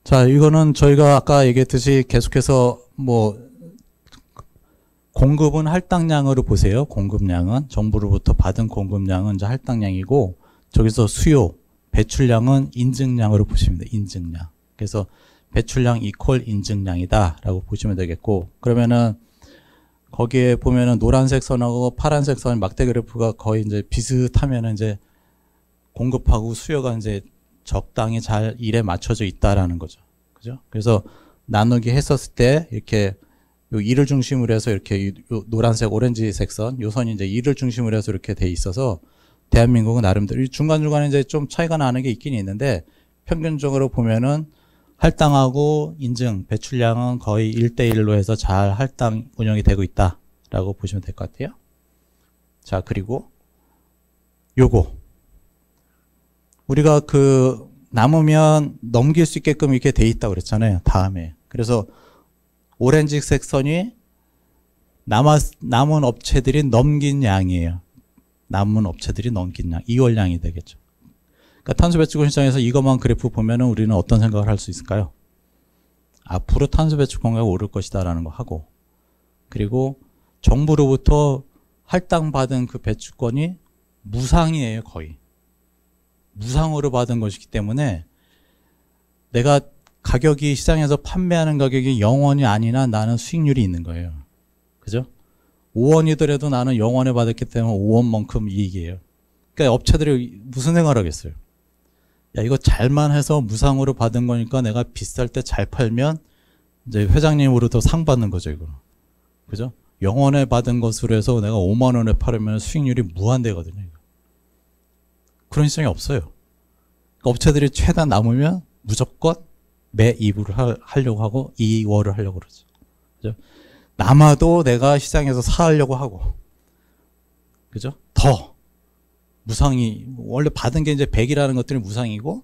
자, 이거는 저희가 아까 얘기했듯이 계속해서 뭐 공급은 할당량으로 보세요. 공급량은 정부로부터 받은 공급량은 이제 할당량이고, 저기서 수요, 배출량은 인증량으로 보시면 돼요. 인증량. 그래서 배출량 이퀄 인증량이다라고 보시면 되겠고, 그러면은 거기에 보면은 노란색 선하고 파란색 선 막대 그래프가 거의 이제 비슷하면은 이제 공급하고 수요가 이제 적당히 잘 일에 맞춰져 있다라는 거죠. 그죠? 그래서 나누기 했었을 때 이렇게 요 2를 중심으로 해서 이렇게 요 노란색 오렌지색 선, 요 선이 이제 2를 중심으로 해서 이렇게 돼 있어서 대한민국은 나름대로 중간중간에 이제 좀 차이가 나는 게 있긴 있는데 평균적으로 보면은 할당하고 인증, 배출량은 거의 1대1로 해서 잘 할당 운영이 되고 있다라고 보시면 될 것 같아요. 자, 그리고 요거. 우리가 그 남으면 넘길 수 있게끔 이렇게 돼 있다고 그랬잖아요. 다음에. 그래서 오렌지색 선이 남은 업체들이 넘긴 양이에요. 남은 업체들이 넘긴 양. 이월량이 되겠죠. 그러니까 탄소 배출 시장에서 이것만 그래프 보면은 우리는 어떤 생각을 할 수 있을까요? 앞으로 탄소 배출 공약이 오를 것이다라는 거 하고, 그리고 정부로부터 할당받은 그 배출권이 무상이에요. 거의. 무상으로 받은 것이기 때문에 내가 가격이 시장에서 판매하는 가격이 0원이 아니나 나는 수익률이 있는 거예요. 그죠? 5원이더라도 나는 0원에 받았기 때문에 5원만큼 이익이에요. 그러니까 업체들이 무슨 생각을 하겠어요? 야, 이거 잘만 해서 무상으로 받은 거니까 내가 비쌀 때 잘 팔면 이제 회장님으로부터 상 받는 거죠, 이거. 그죠? 0원에 받은 것으로 해서 내가 5만 원에 팔으면 수익률이 무한대거든요. 이거. 그런 시장이 없어요. 그러니까 업체들이 최대한 남으면 무조건 매입을 하려고 하고 이월을 하려고 그러죠. 그죠? 남아도 내가 시장에서 사려고 하고. 그죠? 더 무상이 원래 받은 게 이제 100이라는 것들이 무상이고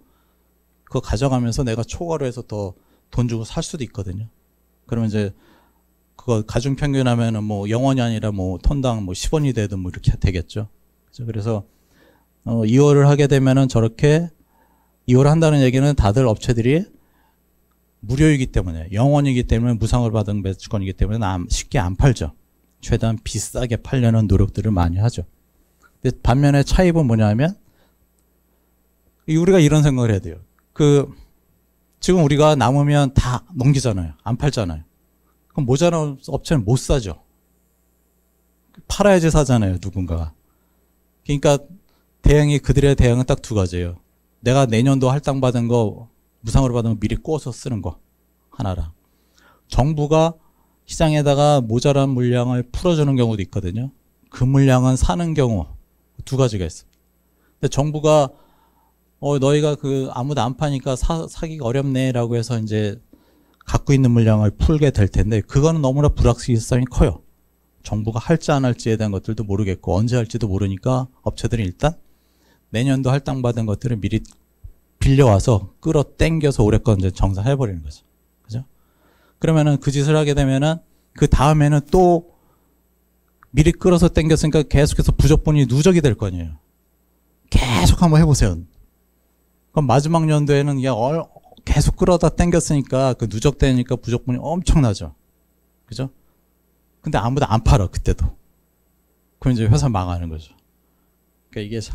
그거 가져가면서 내가 초과로 해서 더 돈 주고 살 수도 있거든요. 그러면 이제 그거 가중 평균하면은 뭐 0원이 아니라 뭐 톤당 뭐 10원이 되든 뭐 이렇게 되겠죠. 그래서 2월을 하게 되면은 저렇게 2월 한다는 얘기는 다들 업체들이 무료이기 때문에 0원이기 때문에 무상을 받은 배출권이기 때문에 쉽게 안 팔죠. 최대한 비싸게 팔려는 노력들을 많이 하죠. 근데 반면에 차이는 뭐냐면 우리가 이런 생각을 해야 돼요. 지금 우리가 남으면 다 넘기잖아요. 안 팔잖아요. 그럼 모자란 업체는 못 사죠. 팔아야지 사잖아요. 누군가가. 그러니까 그들의 대응은 딱 두 가지예요. 내가 내년도 할당받은 거 무상으로 받은 거 미리 구워서 쓰는 거 하나랑, 정부가 시장에다가 모자란 물량을 풀어주는 경우도 있거든요. 그 물량은 사는 경우 두 가지가 있어요. 근데 정부가 너희가 아무도 안 파니까 사기가 어렵네라고 해서 이제 갖고 있는 물량을 풀게 될 텐데 그거는 너무나 불확실성이 커요. 정부가 할지 안 할지에 대한 것들도 모르겠고 언제 할지도 모르니까 업체들이 일단 내년도 할당받은 것들을 미리 빌려와서 끌어당겨서 올해 건 이제 정산해버리는 거죠. 그죠? 그러면은 그 짓을 하게 되면은 그 다음에는 또 미리 끌어서 당겼으니까 계속해서 부족분이 누적이 될 거 아니에요. 계속 한번 해보세요. 그럼 마지막 연도에는 계속 끌어다 당겼으니까 그 누적되니까 부족분이 엄청나죠. 그죠? 근데 아무도 안 팔아, 그때도. 그럼 이제 회사 망하는 거죠. 그러니까 이게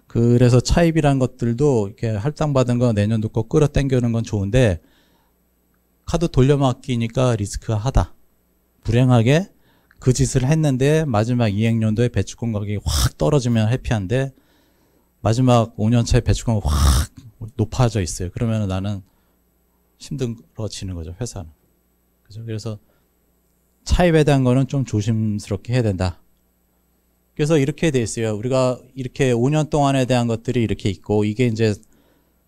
그래서 차입이라는 것들도 이렇게 할당받은 거 내년도 거 끌어당기는 건 좋은데 카드 돌려막기니까 리스크가 하다. 불행하게 그 짓을 했는데 마지막 이행년도에 배출권 가격이 확 떨어지면 해피한데 마지막 5년차에 배출권이 확 높아져 있어요. 그러면 나는 힘들어지는 거죠, 회사는. 그죠? 그래서 차입에 대한 거는 좀 조심스럽게 해야 된다. 그래서 이렇게 돼 있어요. 우리가 이렇게 5년 동안에 대한 것들이 이렇게 있고 이게 이제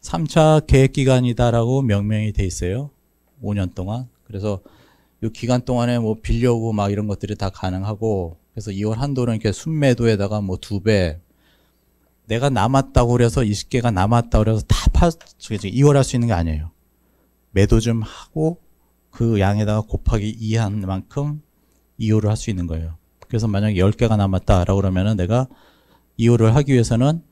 3차 계획기간이다라고 명명이 돼 있어요. 5년 동안. 그래서 이 기간 동안에 뭐 빌려오고 막 이런 것들이 다 가능하고 그래서 2월 한도는 이렇게 순매도에다가 뭐 2배 내가 남았다고 그래서 20개가 남았다고 그래서 다 2월 할 수 있는 게 아니에요. 매도 좀 하고 그 양에다가 곱하기 2한 만큼 2호를 할 수 있는 거예요. 그래서 만약에 10개가 남았다라고 그러면은 내가 2호를 하기 위해서는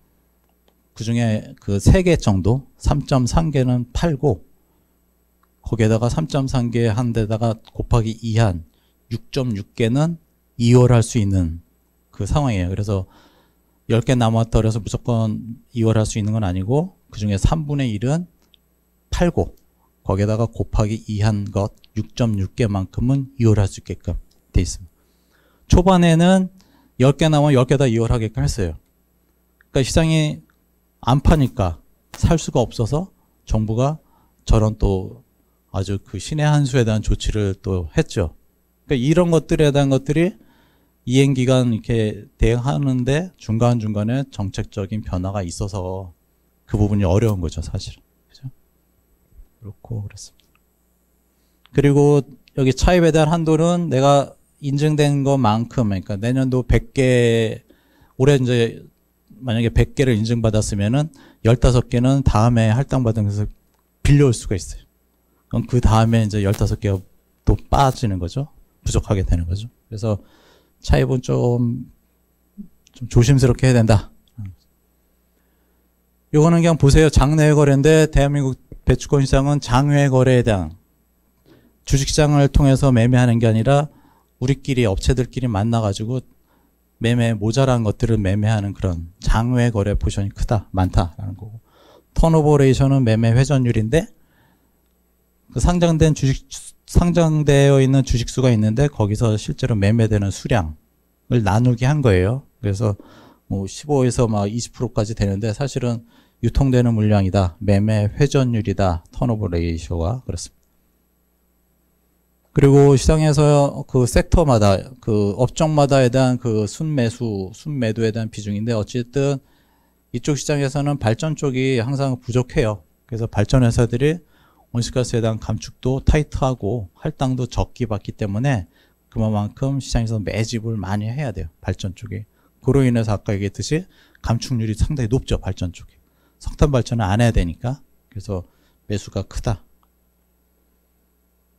그 중에 그 3개 정도, 3.3개는 팔고 거기에다가 3.3개 한 데다가 곱하기 2한 6.6개는 2월 할 수 있는 그 상황이에요. 그래서 10개 남았다 그래서 무조건 2월 할 수 있는 건 아니고 그 중에 3분의 1은 팔고 거기에다가 곱하기 2한 것 6.6개만큼은 2월 할 수 있게끔 돼 있습니다. 초반에는 10개 남으면 10개 다 2월 하게끔 했어요. 그러니까 시장이 안 파니까 살 수가 없어서 정부가 저런 또 아주 그 신의 한 수에 대한 조치를 또 했죠. 그러니까 이런 것들에 대한 것들이 이행기간 이렇게 대응하는데 중간중간에 정책적인 변화가 있어서 그 부분이 어려운 거죠, 사실은. 그죠? 그렇고, 그렇습니다. 그리고 여기 차입 배달 한도는 내가 인증된 것만큼, 그러니까 내년도 100개, 올해 이제 만약에 100개를 인증받았으면은 15개는 다음에 할당받으면서 빌려올 수가 있어요. 그럼 그 다음에 이제 15개가 또 빠지는 거죠. 부족하게 되는 거죠. 그래서 차입은 좀 조심스럽게 해야 된다. 요거는 그냥 보세요. 장외 거래인데 대한민국 배추권 시장은 장외 거래에 대한 주식시장을 통해서 매매하는 게 아니라 우리끼리 업체들끼리 만나가지고 매매 모자란 것들을 매매하는 그런 장외 거래 포션이 크다, 많다라는 거고. 턴오버 레이션은 매매 회전율인데 그 상장되어 있는 주식수가 있는데 거기서 실제로 매매되는 수량을 나누게 한 거예요. 그래서 뭐 15에서 막 20%까지 되는데 사실은 유통되는 물량이다, 매매 회전율이다, 턴오버 레이쇼가 그렇습니다. 그리고 시장에서 그 섹터마다 그 업종마다에 대한 그 순매수, 순매도에 대한 비중인데 어쨌든 이쪽 시장에서는 발전 쪽이 항상 부족해요. 그래서 발전 회사들이 온실가스에 대한 감축도 타이트하고 할당도 적게 받기 때문에 그만큼 시장에서 매집을 많이 해야 돼요. 발전 쪽에. 그로 인해서 아까 얘기했듯이 감축률이 상당히 높죠. 발전 쪽에. 석탄 발전을 안 해야 되니까. 그래서 매수가 크다.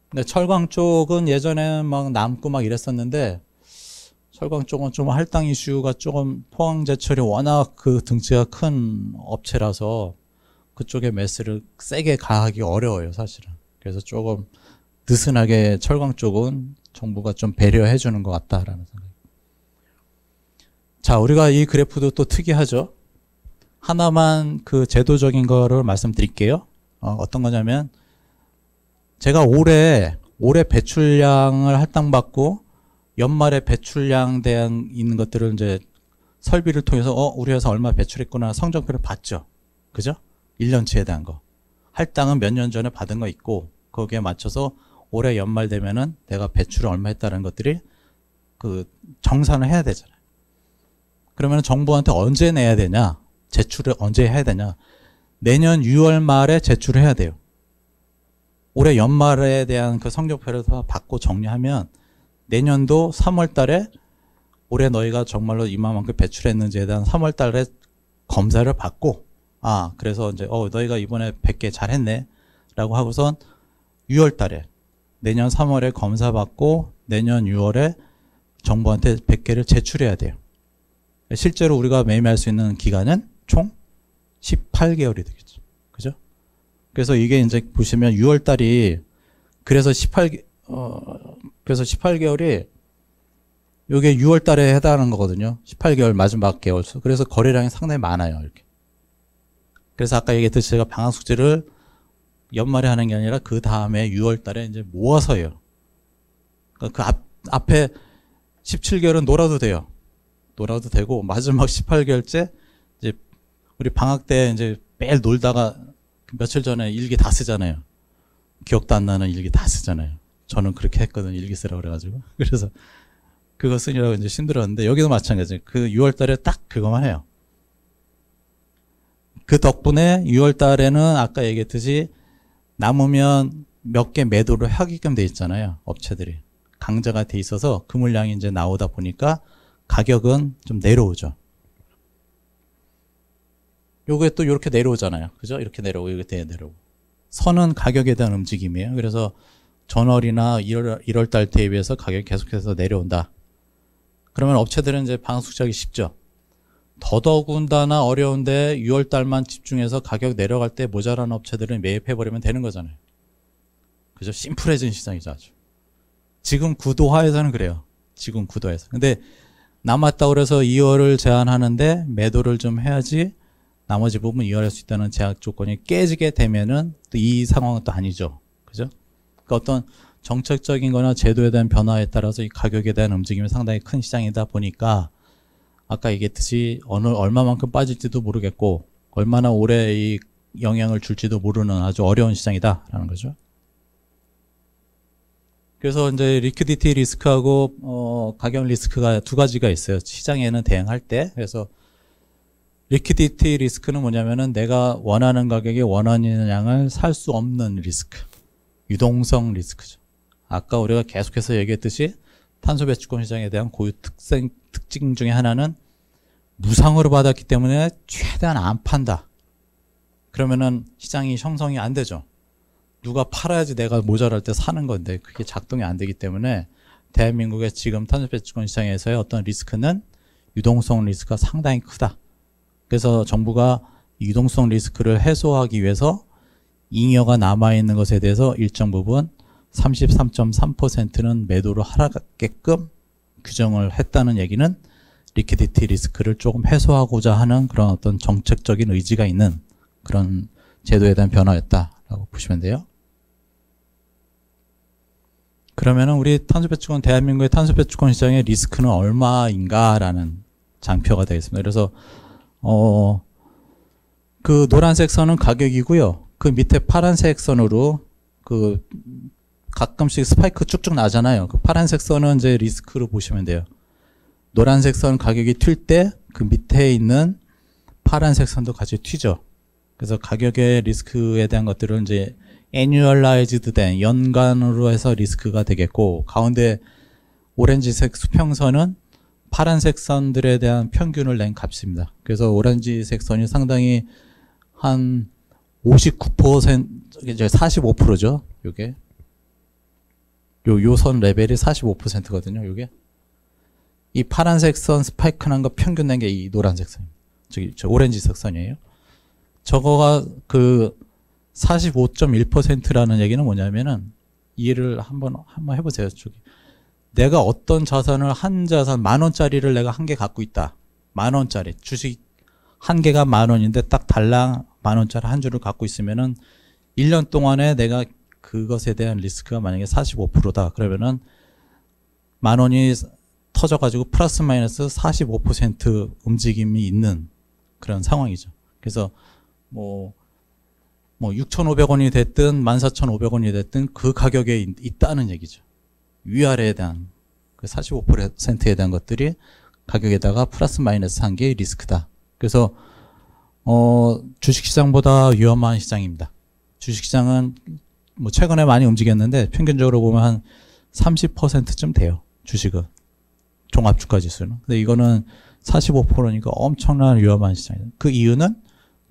근데 철강 쪽은 예전에 막 남고 막 이랬었는데 철강 쪽은 좀 할당 이슈가 조금 포항제철이 워낙 그 등치가 큰 업체라서 그쪽에 매수를 세게 가하기 어려워요, 사실은. 그래서 조금 느슨하게 철강 쪽은 정부가 좀 배려해 주는 것 같다라는 생각이. 자, 우리가 이 그래프도 또 특이하죠. 하나만 그 제도적인 거를 말씀드릴게요. 어떤 거냐면 제가 올해 배출량을 할당받고 연말에 배출량 대한 있는 것들을 이제 설비를 통해서 우리 회사 얼마 배출했구나 성적표를 봤죠. 그죠? 1년치에 대한 거. 할당은 몇 년 전에 받은 거 있고 거기에 맞춰서 올해 연말 되면은 내가 배출을 얼마 했다는 것들이 그 정산을 해야 되잖아요. 그러면 정부한테 언제 내야 되냐? 제출을 언제 해야 되냐? 내년 6월 말에 제출을 해야 돼요. 올해 연말에 대한 그 성적표를 받고 정리하면 내년도 3월 달에 올해 너희가 정말로 이만큼 배출했는지에 대한 3월 달에 검사를 받고 그래서 이제 너희가 이번에 100개 잘했네 라고 하고선 6월 달에 내년 3월에 검사 받고 내년 6월에 정부한테 100개를 제출해야 돼요. 실제로 우리가 매매할 수 있는 기간은 총 18개월이 되겠죠. 그죠? 그래서 이게 이제 보시면 6월 달이 그래서 18개월이 이게 6월 달에 해당하는 거거든요. 18개월 마지막 개월. 그래서 거래량이 상당히 많아요. 이렇게. 그래서 아까 얘기했듯이 제가 방학 숙제를 연말에 하는 게 아니라 그 다음에 6월 달에 이제 모아서 해요. 그러니까 그 앞에 17개월은 놀아도 돼요. 놀아도 되고 마지막 18개월째 이제 우리 방학 때 이제 매일 놀다가 며칠 전에 일기 다 쓰잖아요. 기억도 안 나는 일기 다 쓰잖아요. 저는 그렇게 했거든요. 일기 쓰라고 그래가지고. 그래서 그거 쓰느라고 이제 힘들었는데 여기도 마찬가지예요. 그 6월 달에 딱 그거만 해요. 그 덕분에 6월 달에는 아까 얘기했듯이 남으면 몇 개 매도를 하게끔 돼 있잖아요. 업체들이. 강제가 돼 있어서 그 물량이 이제 나오다 보니까 가격은 좀 내려오죠. 요게 또 이렇게 내려오잖아요. 그죠? 이렇게 내려오고 이렇게 내려오고. 선은 가격에 대한 움직임이에요. 그래서 전월이나 1월 달 대비해서 가격이 계속해서 내려온다. 그러면 업체들은 이제 방수하기 쉽죠. 더더군다나 어려운데 6월 달만 집중해서 가격 내려갈 때 모자란 업체들은 매입해버리면 되는 거잖아요. 그죠? 심플해진 시장이죠, 아주. 지금 구도화에서는 그래요. 지금 구도에서. 근데 남았다고 그래서 2월을 제한하는데 매도를 좀 해야지 나머지 부분 이해할 수 있다는 제약 조건이 깨지게 되면은 또 이 상황은 또 아니죠. 그죠? 그러니까 어떤 정책적인 거나 제도에 대한 변화에 따라서 이 가격에 대한 움직임이 상당히 큰 시장이다 보니까 아까 얘기했듯이 얼마만큼 빠질지도 모르겠고 얼마나 오래 이 영향을 줄지도 모르는 아주 어려운 시장이다라는 거죠. 그래서 이제 리퀴디티 리스크하고 가격 리스크가 두 가지가 있어요. 시장에는 대응할 때. 그래서 리퀴디티 리스크는 뭐냐면은 내가 원하는 가격에 원하는 양을 살 수 없는 리스크. 유동성 리스크죠. 아까 우리가 계속해서 얘기했듯이 탄소 배출권 시장에 대한 고유 특징 중에 하나는 무상으로 받았기 때문에 최대한 안 판다. 그러면은 시장이 형성이 안 되죠. 누가 팔아야지 내가 모자랄 때 사는 건데 그게 작동이 안 되기 때문에 대한민국의 지금 탄소 배출권 시장에서의 어떤 리스크는 유동성 리스크가 상당히 크다. 그래서 정부가 유동성 리스크를 해소하기 위해서 잉여가 남아있는 것에 대해서 일정 부분 33.3%는 매도를 하라게끔 규정을 했다는 얘기는 리퀴디티 리스크를 조금 해소하고자 하는 그런 어떤 정책적인 의지가 있는 그런 제도에 대한 변화였다라고 보시면 돼요. 그러면은 우리 대한민국의 탄소 배출권 시장의 리스크는 얼마인가라는 장표가 되겠습니다. 그래서 그 노란색 선은 가격이고요. 그 밑에 파란색 선으로 그 가끔씩 스파이크 쭉쭉 나잖아요. 그 파란색 선은 이제 리스크로 보시면 돼요. 노란색 선 가격이 튈 때 그 밑에 있는 파란색 선도 같이 튀죠. 그래서 가격의 리스크에 대한 것들을 이제 annualized 된 연간으로 해서 리스크가 되겠고 가운데 오렌지색 수평선은 파란색 선들에 대한 평균을 낸 값입니다. 그래서 오렌지색 선이 상당히 한 59%, 이제 45%죠. 요게. 요 선 레벨이 45%거든요. 요게. 이 파란색 선 스파이크 난 거 평균 낸 게 이 노란색 선입니다. 저 오렌지색 선이에요. 저거가 그 45.1%라는 얘기는 뭐냐면은 이해를 한번 해보세요. 내가 어떤 자산을 한 자산 10,000원짜리를 내가 한 개 갖고 있다. 10,000원짜리 주식 한 개가 10,000원인데 딱 달랑 10,000원짜리 한 주를 갖고 있으면은 1년 동안에 내가 그것에 대한 리스크가 만약에 45%다. 그러면은 10,000원이 터져가지고 플러스 마이너스 45% 움직임이 있는 그런 상황이죠. 그래서 뭐 6,500원이 됐든 14,500원이 됐든 그 가격에 있다는 얘기죠. 위아래에 대한 그 45%에 대한 것들이 가격에다가 플러스 마이너스 한 게 리스크다. 그래서 주식시장보다 위험한 시장입니다. 주식시장은 뭐 최근에 많이 움직였는데 평균적으로 보면 한 30%쯤 돼요. 주식은. 종합주가 지수는. 근데 이거는 45%니까 엄청난 위험한 시장이에요. 그 이유는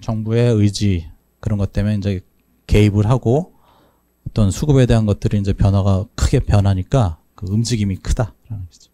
정부의 의지 그런 것 때문에 이제 개입을 하고 어떤 수급에 대한 것들이 이제 크게 변하니까 그 움직임이 크다라는 거죠.